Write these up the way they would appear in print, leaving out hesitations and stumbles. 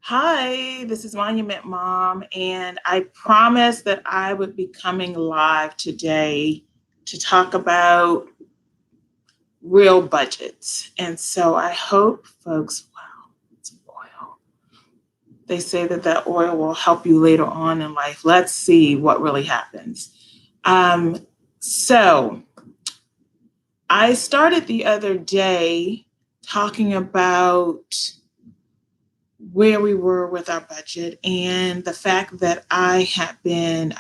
Hi, this is Monument Mom, and I promised that I would be coming live today to talk about real budgets. And so I hope folks, wow, it's oil. They say that that oil will help you later on in life. Let's see what really happens. So I started the other day talking about where we were with our budget and the fact that I have been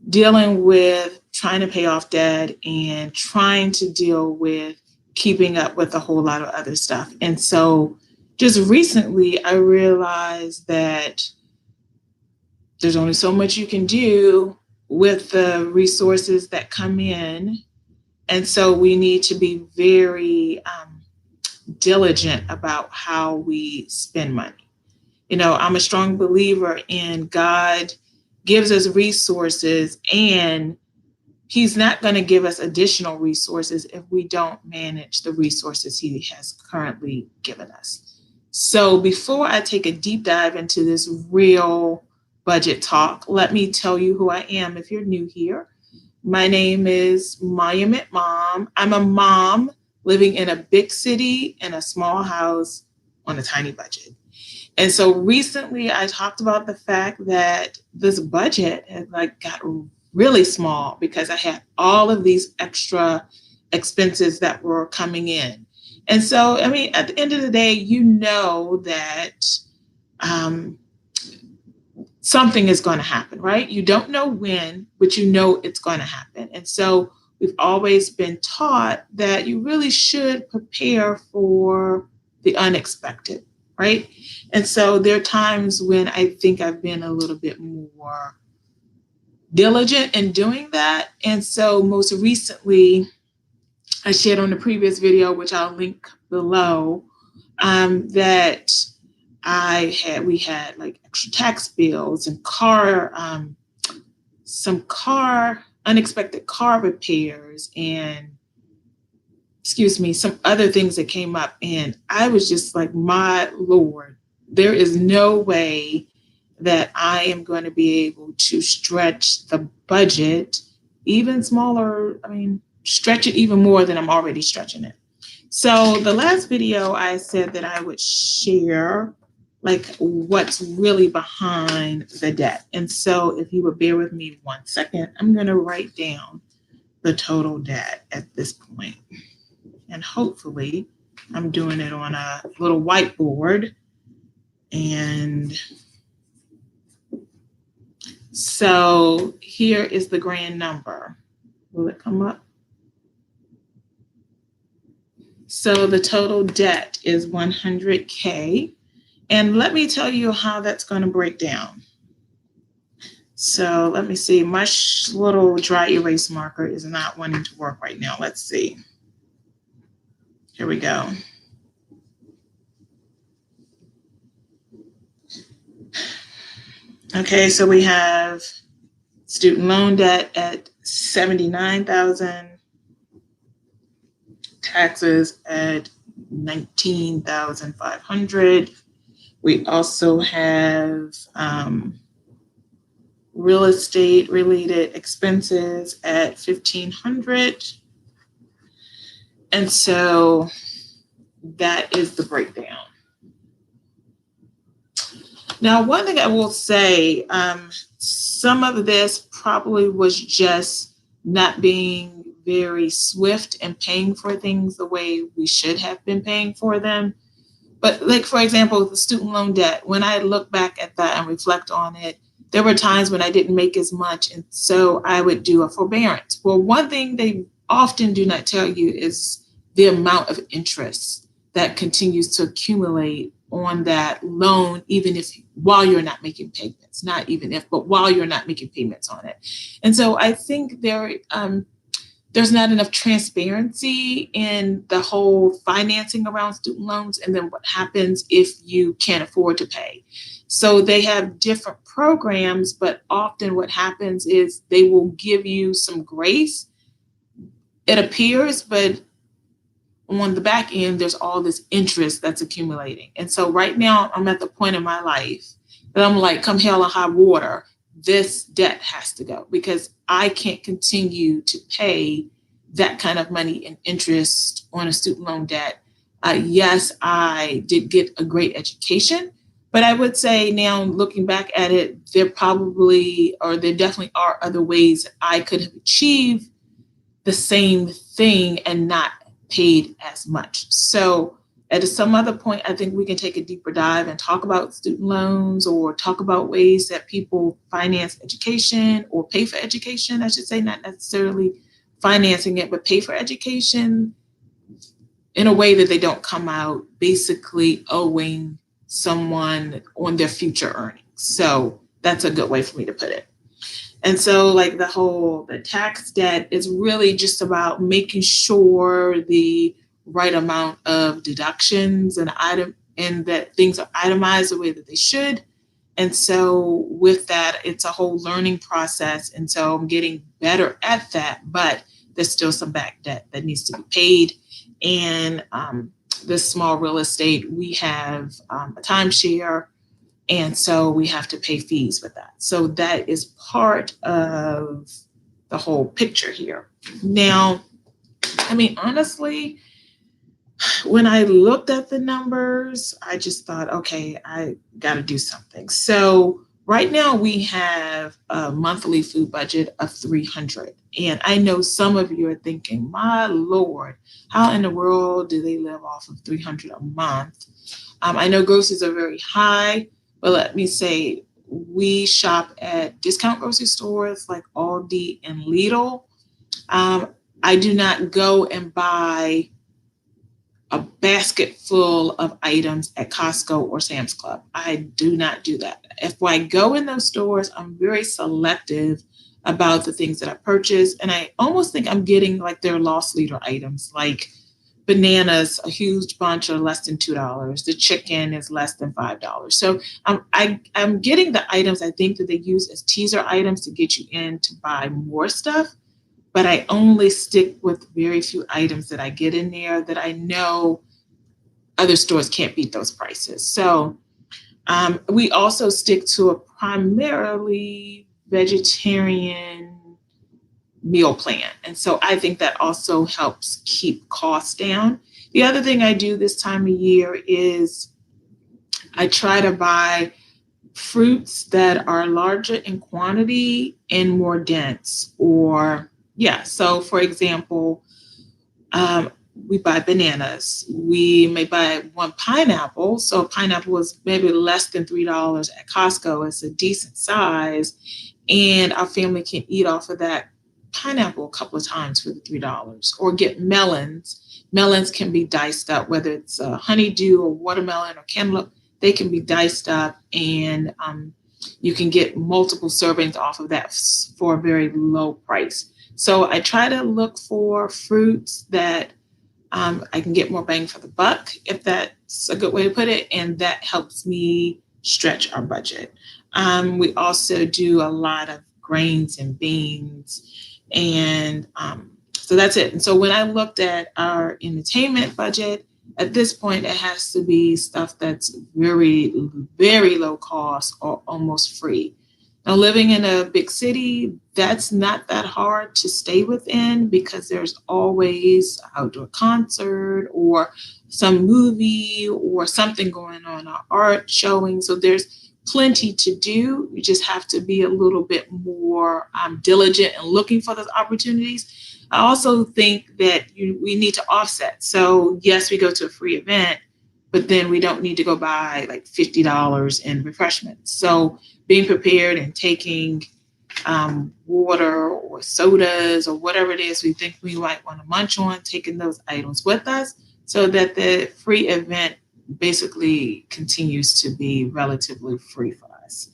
dealing with trying to pay off debt and trying to deal with keeping up with a whole lot of other stuff. And so just recently, I realized that there's only so much you can do with the resources that come in. And so we need to be very diligent about how we spend money. You know, I'm a strong believer in God gives us resources, and He's not going to give us additional resources if we don't manage the resources He has currently given us. So before I take a deep dive into this real budget talk, let me tell you who I am if you're new here. My name is Monument Mom. I'm a mom living in a big city in a small house on a tiny budget. And so recently I talked about the fact that this budget had got really small because I had all of these extra expenses that were coming in. And so, I mean, at the end of the day, you know that something is going to happen, right? You don't know when, but you know it's going to happen. And so we've always been taught that you really should prepare for the unexpected, right? And so there are times when I think I've been a little bit more diligent in doing that. And so most recently, I shared on the previous video, which I'll link below, that we had like extra tax bills and some unexpected car repairs and some other things that came up. And I was just like, my Lord, there is no way that I am going to be able to stretch the budget even smaller. I mean, stretch it even more than I'm already stretching it. So the last video I said that I would share like what's really behind the debt. And so if you would bear with me 1 second, I'm going to write down the total debt at this point. And hopefully I'm doing it on a little whiteboard. And so here is the grand number. Will it come up? So the total debt is 100K. And let me tell you how that's going to break down. So let me see. My little dry erase marker is not wanting to work right now. Let's see. Here we go. Okay, so we have student loan debt at $79,000, taxes at $19,500. We also have real estate related expenses at $1,500. And so that is the breakdown. Now, one thing I will say, some of this probably was just not being very swift in paying for things the way we should have been paying for them. But like, for example, the student loan debt, when I look back at that and reflect on it, there were times when I didn't make as much. And so I would do a forbearance. Well, one thing they often do not tell you is the amount of interest that continues to accumulate on that loan, even if while you're not making payments, not even if, but while you're not making payments on it. And so I think there's not enough transparency in the whole financing around student loans, and then what happens if you can't afford to pay. So they have different programs, but often what happens is they will give you some grace, it appears, but on the back end, there's all this interest that's accumulating. And so right now I'm at the point in my life that I'm like, come hell or high water, this debt has to go because I can't continue to pay that kind of money in interest on a student loan debt. Yes, I did get a great education, but I would say now looking back at it, there definitely are other ways that I could have achieved the same thing and not paid as much. So at some other point, I think we can take a deeper dive and talk about student loans or talk about ways that people finance education or pay for education, I should say, not necessarily financing it, but pay for education in a way that they don't come out basically owing someone on their future earnings. So that's a good way for me to put it. And so like the tax debt is really just about making sure the right amount of deductions and that things are itemized the way that they should. And so with that, it's a whole learning process. And so I'm getting better at that, but there's still some back debt that needs to be paid. And this small real estate, we have a timeshare. And so we have to pay fees with that. So that is part of the whole picture here. Now, I mean, honestly, when I looked at the numbers, I just thought, okay, I got to do something. So right now we have a monthly food budget of $300. And I know some of you are thinking, my Lord, how in the world do they live off of $300 a month? I know groceries are very high. But let me say, we shop at discount grocery stores like Aldi and Lidl. I do not go and buy a basket full of items at Costco or Sam's Club. I do not do that. If I go in those stores, I'm very selective about the things that I purchase. And I almost think I'm getting like their loss leader items, like bananas, a huge bunch are less than $2. The chicken is less than $5. So I'm getting the items I think that they use as teaser items to get you in to buy more stuff. But I only stick with very few items that I get in there that I know other stores can't beat those prices. So we also stick to a primarily vegetarian meal plan. And so I think that also helps keep costs down. The other thing I do this time of year is I try to buy fruits that are larger in quantity and more dense. So for example, we buy bananas. We may buy one pineapple. So a pineapple is maybe less than $3 at Costco. It's a decent size. And our family can eat off of that pineapple a couple of times for the $3, or get melons. Melons can be diced up, whether it's a honeydew or watermelon or cantaloupe, they can be diced up and you can get multiple servings off of that for a very low price. So I try to look for fruits that I can get more bang for the buck, if that's a good way to put it, and that helps me stretch our budget. We also do a lot of grains and beans. And so that's it. And so when I looked at our entertainment budget, at this point, it has to be stuff that's very, very low cost or almost free. Now, living in a big city, that's not that hard to stay within because there's always an outdoor concert or some movie or something going on, or art showing. So there's plenty to do. You just have to be a little bit more diligent in looking for those opportunities. I also think that we need to offset. So yes, we go to a free event, but then we don't need to go buy like $50 in refreshments. So being prepared and taking water or sodas or whatever it is we think we might want to munch on, taking those items with us so that the free event basically continues to be relatively free for us.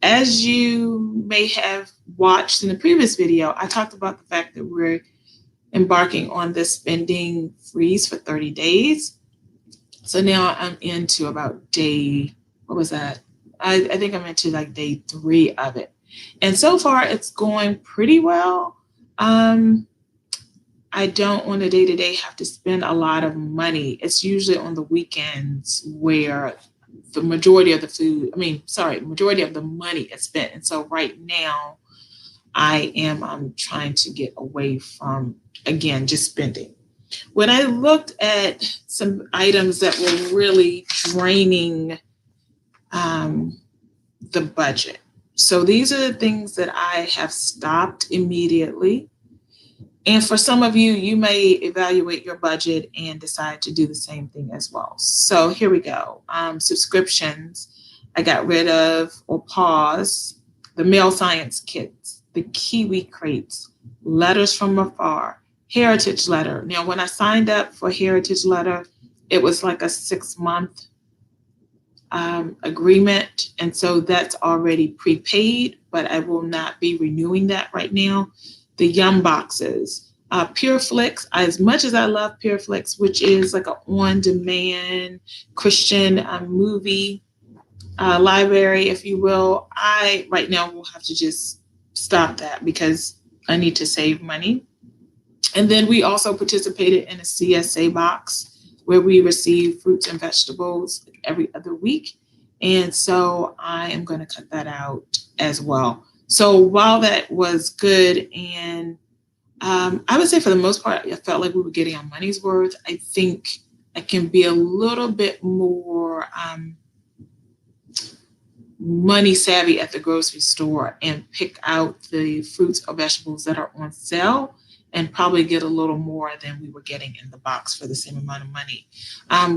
As you may have watched in the previous video, I talked about the fact that we're embarking on this spending freeze for 30 days. So now I'm into about day, what was that? I think I'm into like day 3 of it. And so far it's going pretty well. I don't on a day-to-day have to spend a lot of money. It's usually on the weekends where the majority of the majority of the money is spent. And so right now I am trying to get away from, again, just spending. When I looked at some items that were really draining the budget. So these are the things that I have stopped immediately. And for some of you, you may evaluate your budget and decide to do the same thing as well. So here we go. Subscriptions. I got rid of or pause the mail science kits, the Kiwi crates, letters from afar, Heritage Letter. Now, when I signed up for Heritage Letter, it was like a 6-month agreement. And so that's already prepaid, but I will not be renewing that right now. The Yum boxes, PureFlix. As much as I love PureFlix, which is like an on-demand Christian movie library, if you will, I right now will have to just stop that because I need to save money. And then we also participated in a CSA box where we receive fruits and vegetables every other week. And so I am going to cut that out as well. So while that was good, and I would say for the most part, I felt like we were getting our money's worth. I think I can be a little bit more money savvy at the grocery store and pick out the fruits or vegetables that are on sale and probably get a little more than we were getting in the box for the same amount of money.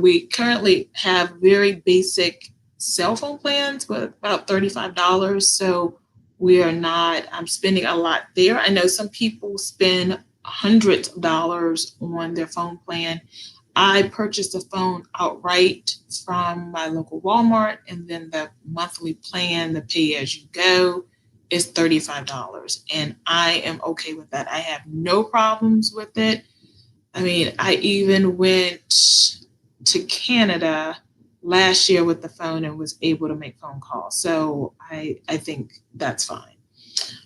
We currently have very basic cell phone plans with about $35. So we are not spending a lot there. I know some people spend hundreds of dollars on their phone plan. I purchased a phone outright from my local Walmart, and then the monthly plan, the pay as you go, is $35. And I am okay with that. I have no problems with it. I mean, I even went to Canada last year with the phone and was able to make phone calls. So I think that's fine.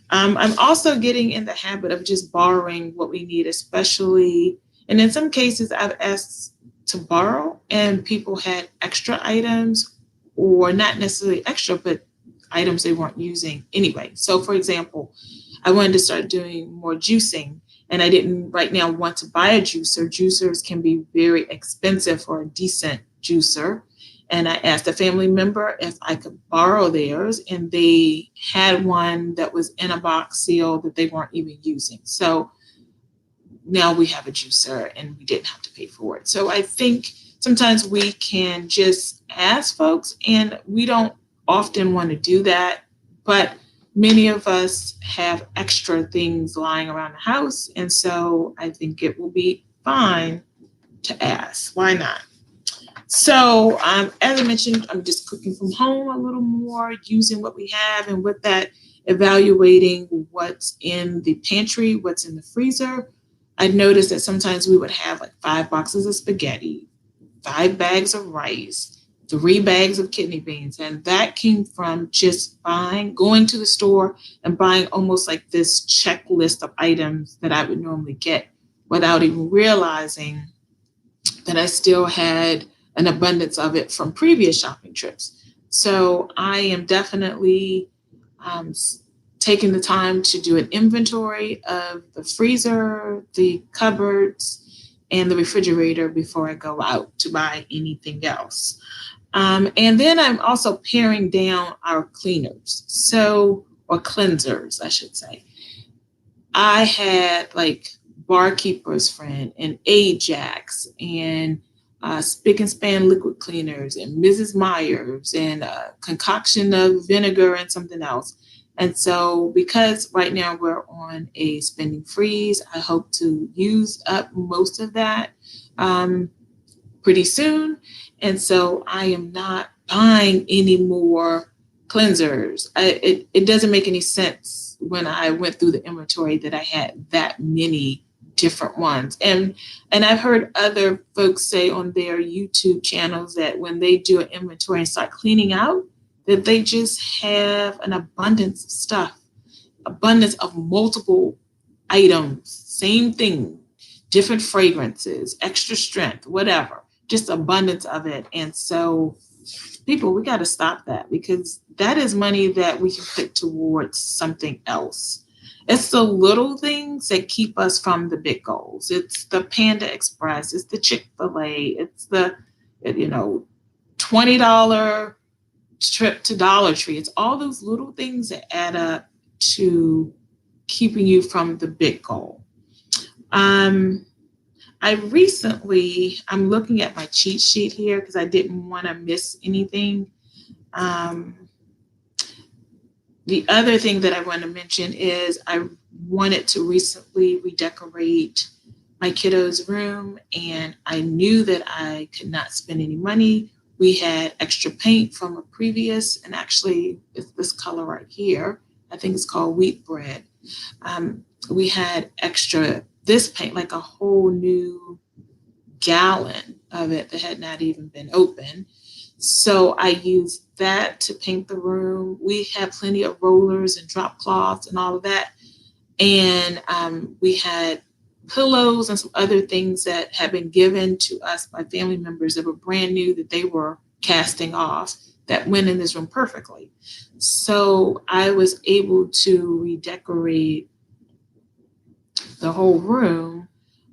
I'm also getting in the habit of just borrowing what we need, especially, and in some cases I've asked to borrow and people had extra items, or not necessarily extra, but items they weren't using anyway. So for example, I wanted to start doing more juicing, and I didn't right now want to buy a juicer. Juicers can be very expensive for a decent juicer. And I asked a family member if I could borrow theirs, and they had one that was in a box seal that they weren't even using. So now we have a juicer and we didn't have to pay for it. So I think sometimes we can just ask folks, and we don't often want to do that, but many of us have extra things lying around the house. And so I think it will be fine to ask. Why not? So as I mentioned, I'm just cooking from home a little more, using what we have, and with that, evaluating what's in the pantry, what's in the freezer. I noticed that sometimes we would have like 5 boxes of spaghetti, 5 bags of rice, 3 bags of kidney beans. And that came from just going to the store and buying almost like this checklist of items that I would normally get without even realizing that I still had an abundance of it from previous shopping trips. So I am definitely taking the time to do an inventory of the freezer, the cupboards, and the refrigerator before I go out to buy anything else. And then I'm also paring down our cleaners, or cleansers, I should say. I had like Barkeeper's Friend and Ajax and Spick and Span liquid cleaners and Mrs. Meyer's and a concoction of vinegar and something else. And so because right now we're on a spending freeze, I hope to use up most of that pretty soon. And so I am not buying any more cleansers. It doesn't make any sense when I went through the inventory that I had that many different ones. And I've heard other folks say on their YouTube channels that when they do an inventory and start cleaning out, that they just have an abundance of stuff, abundance of multiple items, same thing, different fragrances, extra strength, whatever, just abundance of it. And so people, we got to stop that, because that is money that we can put towards something else. It's the little things that keep us from the big goals. It's the Panda Express, it's the Chick-fil-A, it's the, $20 trip to Dollar Tree. It's all those little things that add up to keeping you from the big goal. I'm looking at my cheat sheet here because I didn't want to miss anything. The other thing that I want to mention is I wanted to recently redecorate my kiddo's room, and I knew that I could not spend any money. We had extra paint from a previous, and actually it's this color right here. I think it's called wheat bread. We had extra this paint, like a whole new gallon of it that had not even been opened. So I used that to paint the room. We had plenty of rollers and drop cloths and all of that. And we had pillows and some other things that had been given to us by family members that were brand new, that they were casting off, that went in this room perfectly. So I was able to redecorate the whole room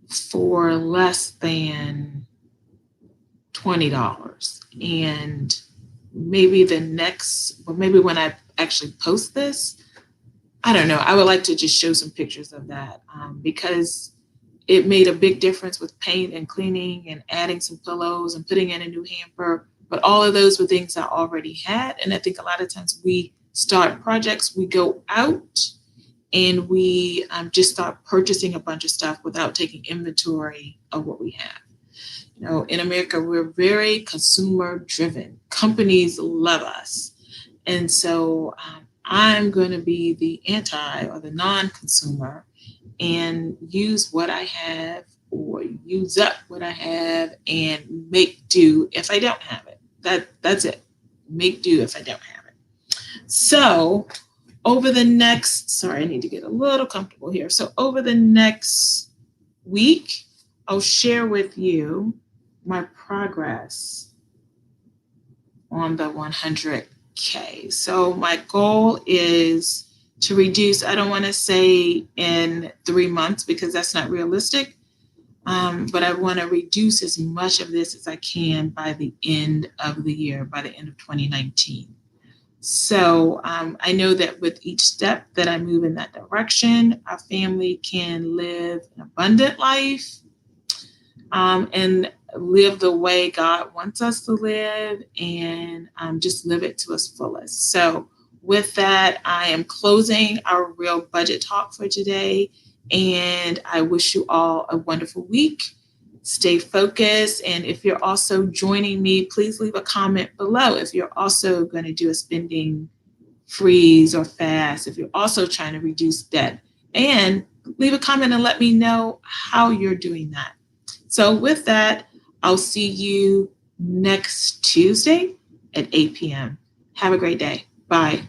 for less than $20. And maybe maybe when I actually post this, I don't know, I would like to just show some pictures of that, because it made a big difference with paint and cleaning and adding some pillows and putting in a new hamper. But all of those were things I already had. And I think a lot of times we start projects, we go out and we just start purchasing a bunch of stuff without taking inventory of what we have. In America, we're very consumer driven. Companies love us. And so I'm going to be the anti or the non-consumer and use what I have or use up what I have and make do if I don't have it. That's it. Make do if I don't have it. So over the next, I need to get a little comfortable here. So over the next week, I'll share with you my progress on the 100K. So my goal is to reduce, I don't want to say in 3 months because that's not realistic, but I want to reduce as much of this as I can by the end of the year, by the end of 2019. So I know that with each step that I move in that direction, our family can live an abundant life and live the way God wants us to live, and just live it to its fullest. So with that, I am closing our real budget talk for today, and I wish you all a wonderful week. Stay focused, and if you're also joining me, please leave a comment below if you're also going to do a spending freeze or fast, if you're also trying to reduce debt, and leave a comment and let me know how you're doing that. So with that, I'll see you next Tuesday at 8 p.m. Have a great day. Bye.